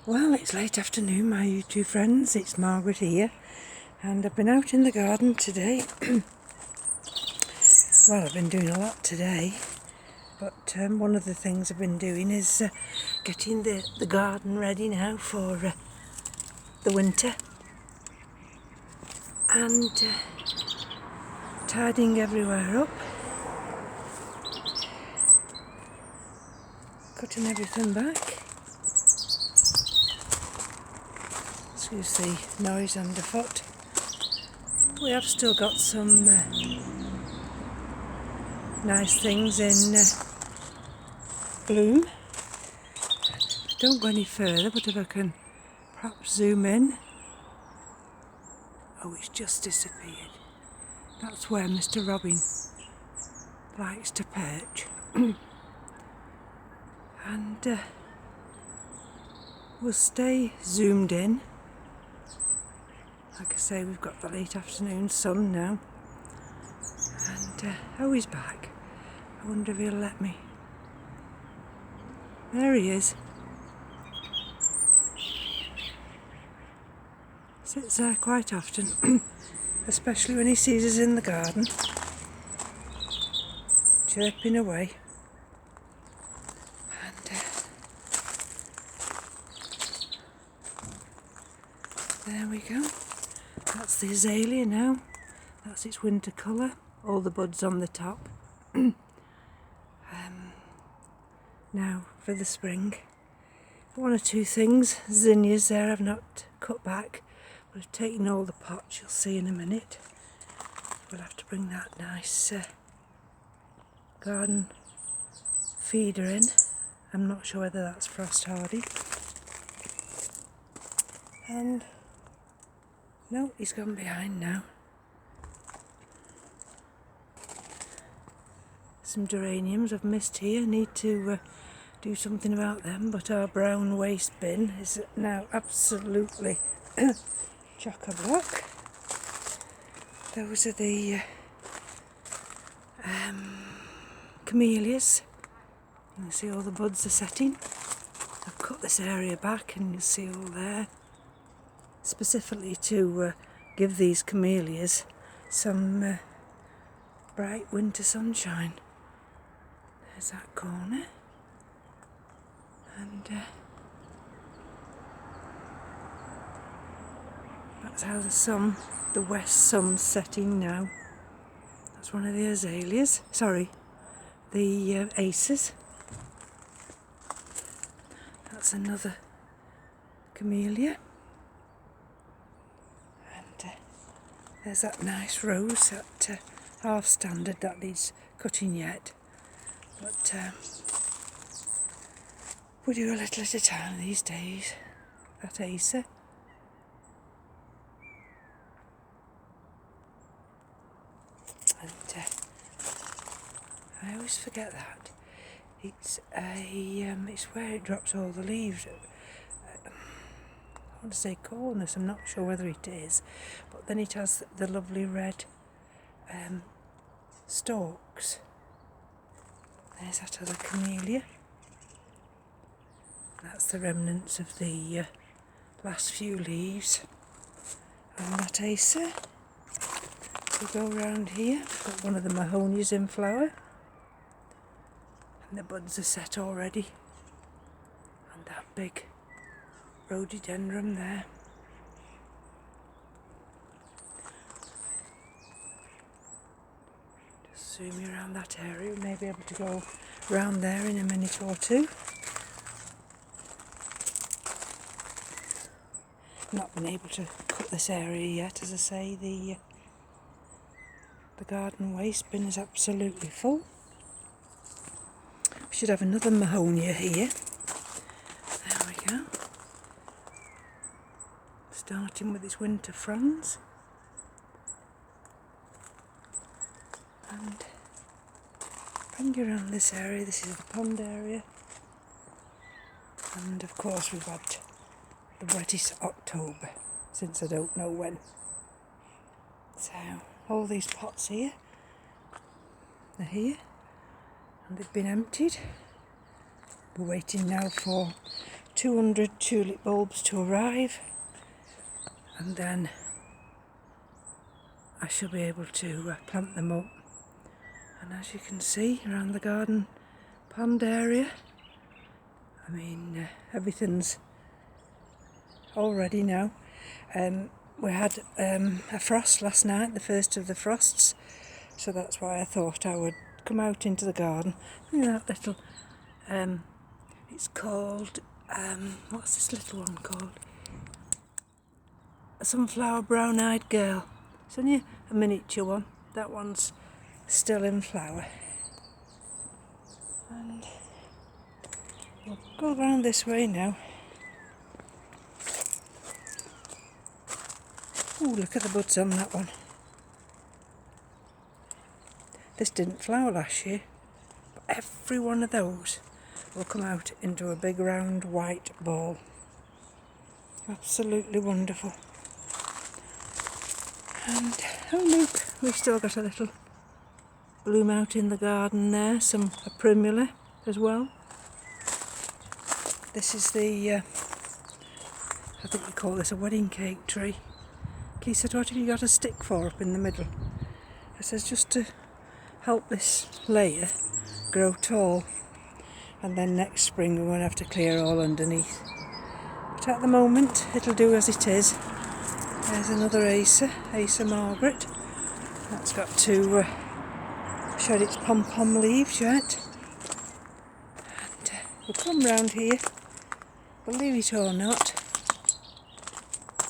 Well, it's late afternoon, my YouTube friends. It's Margaret here, and I've been out in the garden today. Well, I've been doing a lot today, but one of the things I've been doing is getting the garden ready now for the winter, and tidying everywhere up, cutting everything back. Excuse the noise underfoot. We have still got some nice things in bloom. Don't go any further, but if I can perhaps zoom in. Oh, it's just disappeared. That's where Mr. Robin likes to perch. And we'll stay zoomed in. Like I say, we've got the late afternoon sun now. And oh, he's back. I wonder if he'll let me. There he is. Sits there quite often, especially when he sees us in the garden, chirping away. And there we go. That's the azalea now. That's its winter colour. All the buds on the top. Now for the spring. One or two things. Zinnias there I've not cut back, but I've taken all the pots. You'll see in a minute. We'll have to bring that nice garden feeder in. I'm not sure whether that's frost hardy. And no, he's gone behind now. Some geraniums I've missed here. Need to do something about them, but our brown waste bin is now absolutely chock-a-block. Those are the camellias. You can see all the buds are setting. I've cut this area back and you'll see all there, specifically to give these camellias some bright winter sunshine. There's that corner. And that's how the west sun's setting now. That's one of the azaleas. Sorry, the M.E.s. That's another camellia. And there's that nice rose, that half standard that needs cutting yet. But we do a little at a time these days. That Acer. And I always forget that. It's it's where it drops all the leaves. I want to say cornus, I'm not sure whether it is. But then it has the lovely red stalks. There's that other camellia. That's the remnants of the last few leaves on that Acer. We go round here, we've got one of the mahonias in flower, and the buds are set already, and that big rhododendron there. Just zoom you around that area. We may be able to go round there in a minute or two. Not been able to cut this area yet. As I say, the garden waste bin is absolutely full. We should have another mahonia here. There we go. Starting with its winter fronds. And bring you around this area. This is the pond area. And of course we've had the wettest October since I don't know when. So all these pots here are here, and they've been emptied. We're waiting now for 200 tulip bulbs to arrive, and then I shall be able to plant them up. And as you can see around the garden pond area, I mean everything's all ready now. We had a frost last night, the first of the frosts, so that's why I thought I would come out into the garden. Look at that little, it's called, what's this little one called? A sunflower brown-eyed girl. It's only a miniature one. That one's still in flower. And we'll go around this way now. Oh, look at the buds on that one. This didn't flower last year, but every one of those will come out into a big round white ball. Absolutely wonderful. And oh look, we've still got a little bloom out in the garden there, a primula as well. This is the, I think we call this a wedding cake tree. He said, what have you got a stick for up in the middle? I says, just to help this layer grow tall, and then next spring we won't have to clear all underneath. But at the moment it'll do as it is. There's another Acer Margaret. That's got to shed its pom-pom leaves yet. And we'll come round here, believe it or not.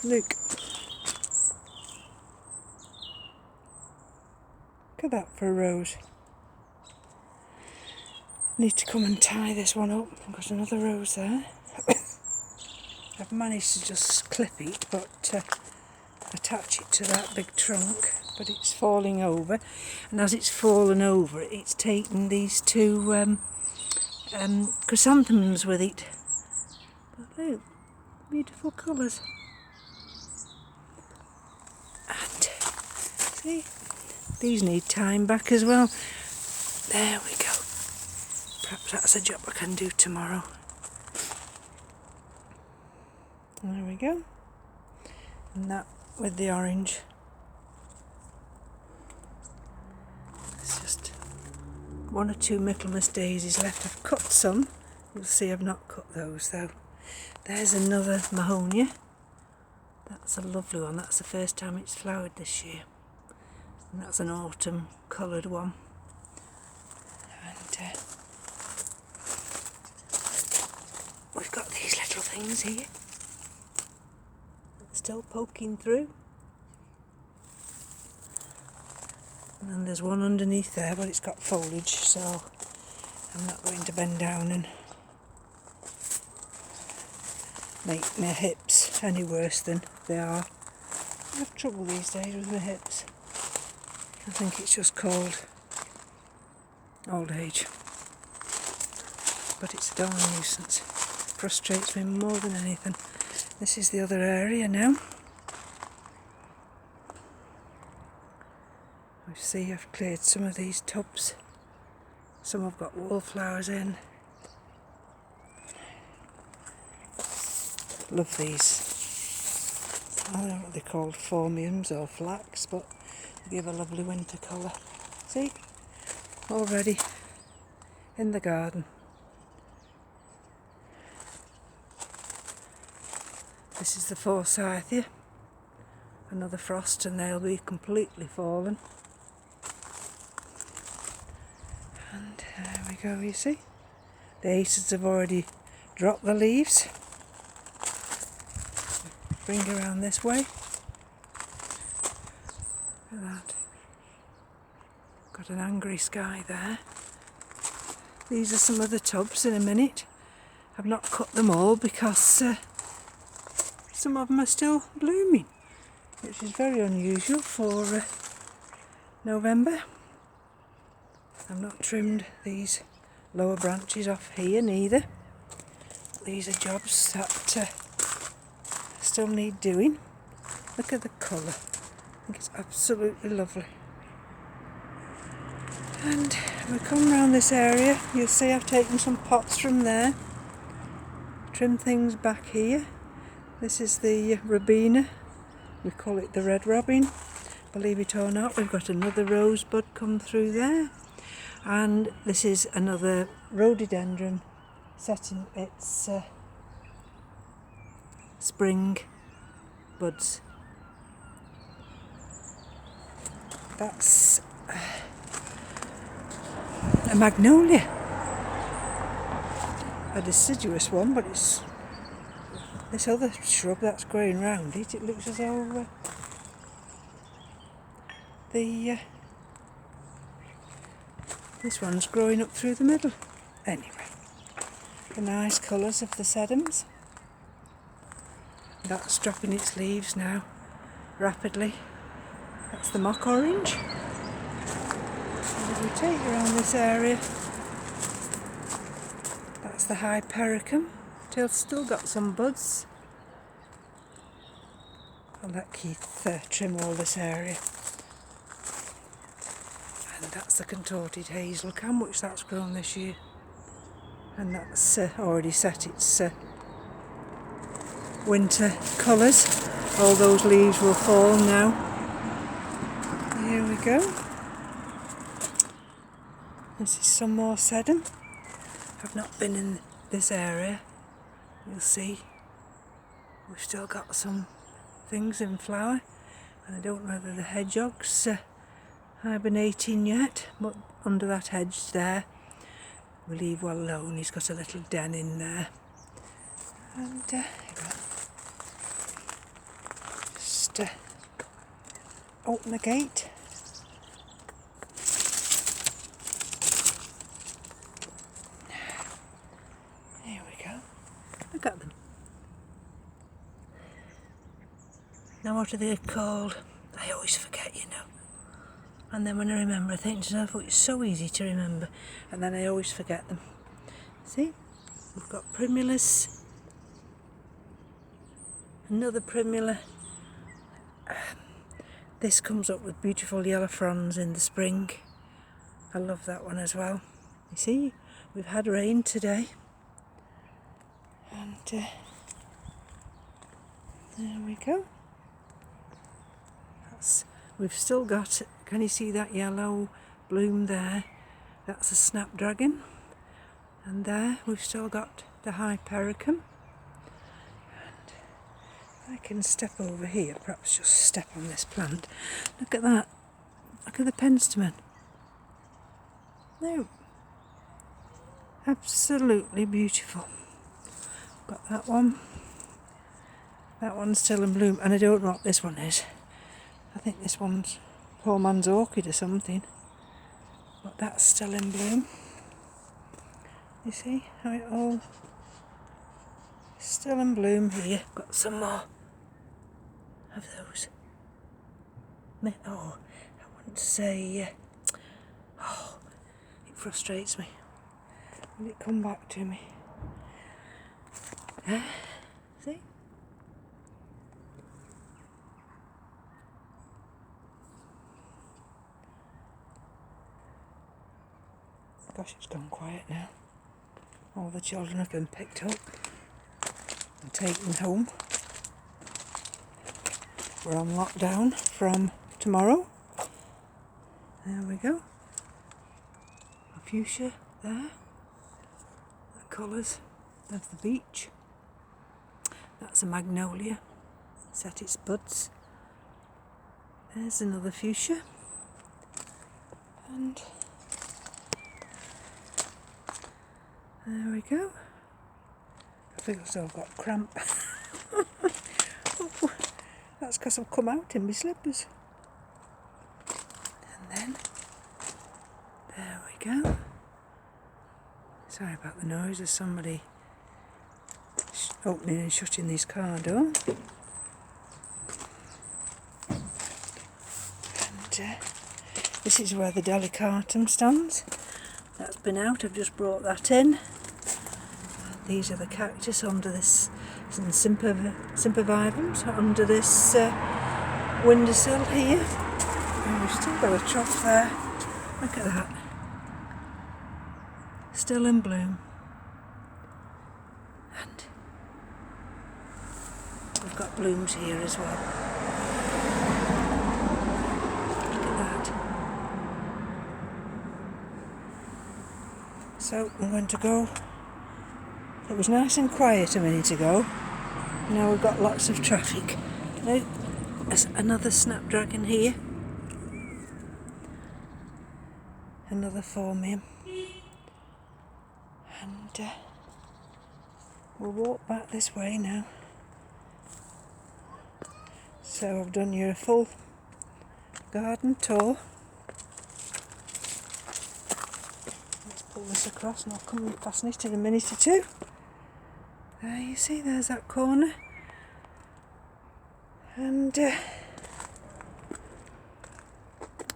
Look. Look at that for a rose. Need to come and tie this one up. I've got another rose there. I've managed to just clip it, but attach it to that big trunk, but it's falling over, and as it's fallen over it's taken these two chrysanthemums with it. But look, beautiful colours. And see, these need tying back as well. There we go. Perhaps that's a job I can do tomorrow. There we go. And that with the orange. There's just one or two Michaelmas daisies left. I've cut some. You'll see I've not cut those though. There's another Mahonia. That's a lovely one. That's the first time it's flowered this year. And that's an autumn coloured one. And we've got these little things here. Still poking through. And then there's one underneath there, but it's got foliage, so I'm not going to bend down and make my hips any worse than they are. I have trouble these days with my hips. I think it's just called old age. But it's a darn nuisance. It frustrates me more than anything. This is the other area now. You see I've cleared some of these tubs. Some have got wallflowers in. Love these. I don't know what they're called, phormiums or flax, but they give a lovely winter colour. See? Already in the garden. This is the forsythia. Another frost and they'll be completely fallen. And there we go, you see. The aces have already dropped the leaves. Bring around this way. Look at that. Got an angry sky there. These are some of the tubs in a minute. I've not cut them all because some of them are still blooming, which is very unusual for November. I've not trimmed these lower branches off here neither. These are jobs that still need doing. Look at the colour. I think it's absolutely lovely. And if we come round this area, you'll see I've taken some pots from there trim things back here. This is the Robina. We call it the Red Robin. Believe it or not, we've got another rosebud come through there. And this is another rhododendron setting its spring buds. That's a magnolia. A deciduous one, but it's this other shrub that's growing round it. It looks as though this one's growing up through the middle. Anyway, the nice colours of the sedums. That's dropping its leaves now rapidly. That's the mock orange. And if we take around this area, that's the hypericum. It's still got some buds. I'll let Keith trim all this area. And that's the contorted hazel cam, which that's grown this year. And that's already set its winter colours. All those leaves will fall now. Here we go. This is some more sedum. I've not been in this area. You'll see we've still got some things in flower, and I don't know whether the hedgehog's hibernating yet, but under that hedge there we leave well alone. He's got a little den in there. And just open the gate. Here we go. Look at them. Now what are they called? I always forget, you know. And then when I remember, I think to myself, oh, it's so easy to remember. And then I always forget them. See? We've got primulas. Another primula. This comes up with beautiful yellow fronds in the spring. I love that one as well. You see, we've had rain today. And there we go. We've still got, can you see that yellow bloom there? That's a snapdragon. And there we've still got the hypericum. And I can step over here, perhaps just step on this plant. Look at that. Look at the penstemon. No. Absolutely beautiful. Got that one. That one's still in bloom, and I don't know what this one is. I think this one's poor man's orchid or something. But that's still in bloom. You see how it all still in bloom here. Got some more of those. Oh, I wouldn't say. Oh, it frustrates me. Will it come back to me? See? Gosh, it's gone quiet now. All the children have been picked up and taken home. We're on lockdown from tomorrow. There we go. A fuchsia there. The colours of the beach. That's a magnolia. Set its buds. There's another fuchsia. And there we go. I feel as though I've got cramp. Oh, that's because I've come out in my slippers. And then, there we go. Sorry about the noise, there's somebody opening and shutting this car door. And this is where the delicatum stands. That's been out, I've just brought that in. These are the cactus under this, some sympivivums under this windowsill here. And we've still got a trough there. Look at that. Still in bloom. And got blooms here as well. Look at that. So I'm going to go. It was nice and quiet a minute ago. Now we've got lots of traffic. Now, there's another snapdragon here. Another phormium. And we'll walk back this way now. So I've done you a full garden tour. Let's pull this across and I'll come and fasten it in a minute or two. There you see, there's that corner. And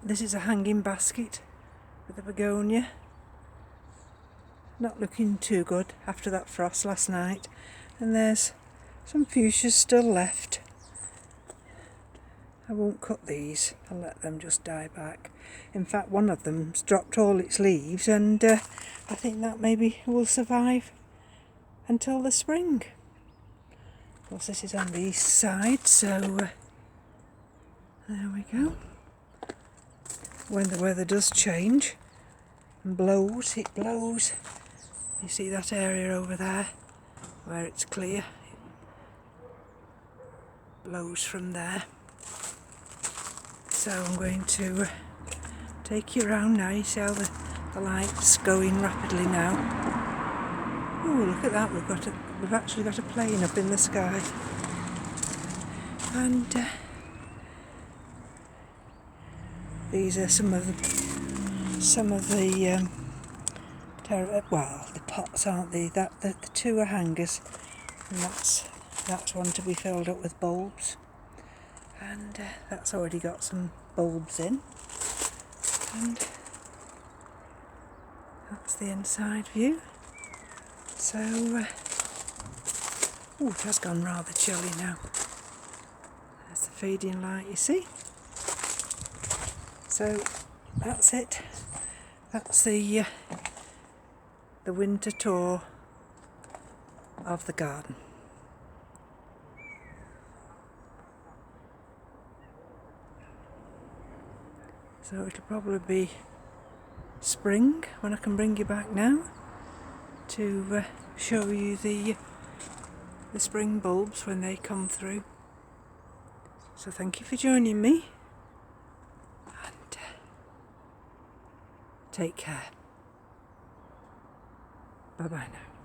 this is a hanging basket with a begonia. Not looking too good after that frost last night. And there's some fuchsias still left. I won't cut these, I'll let them just die back. In fact, one of them's dropped all its leaves, and I think that maybe will survive until the spring. Of course, this is on the east side, so there we go. When the weather does change and blows, it blows. You see that area over there where it's clear? It blows from there. So I'm going to take you around now. You see how the light's going rapidly now. Oh, look at that! We've actually got a plane up in the sky. And these are some of the well, the pots, aren't they? The two are hangers, and that's one to be filled up with bulbs. And that's already got some bulbs in, and that's the inside view. So oh, it has gone rather chilly now. There's the feeding light, you see. So that's it. That's the winter tour of the garden. So it'll probably be spring when I can bring you back now to show you the spring bulbs when they come through. So thank you for joining me, and take care. Bye bye now.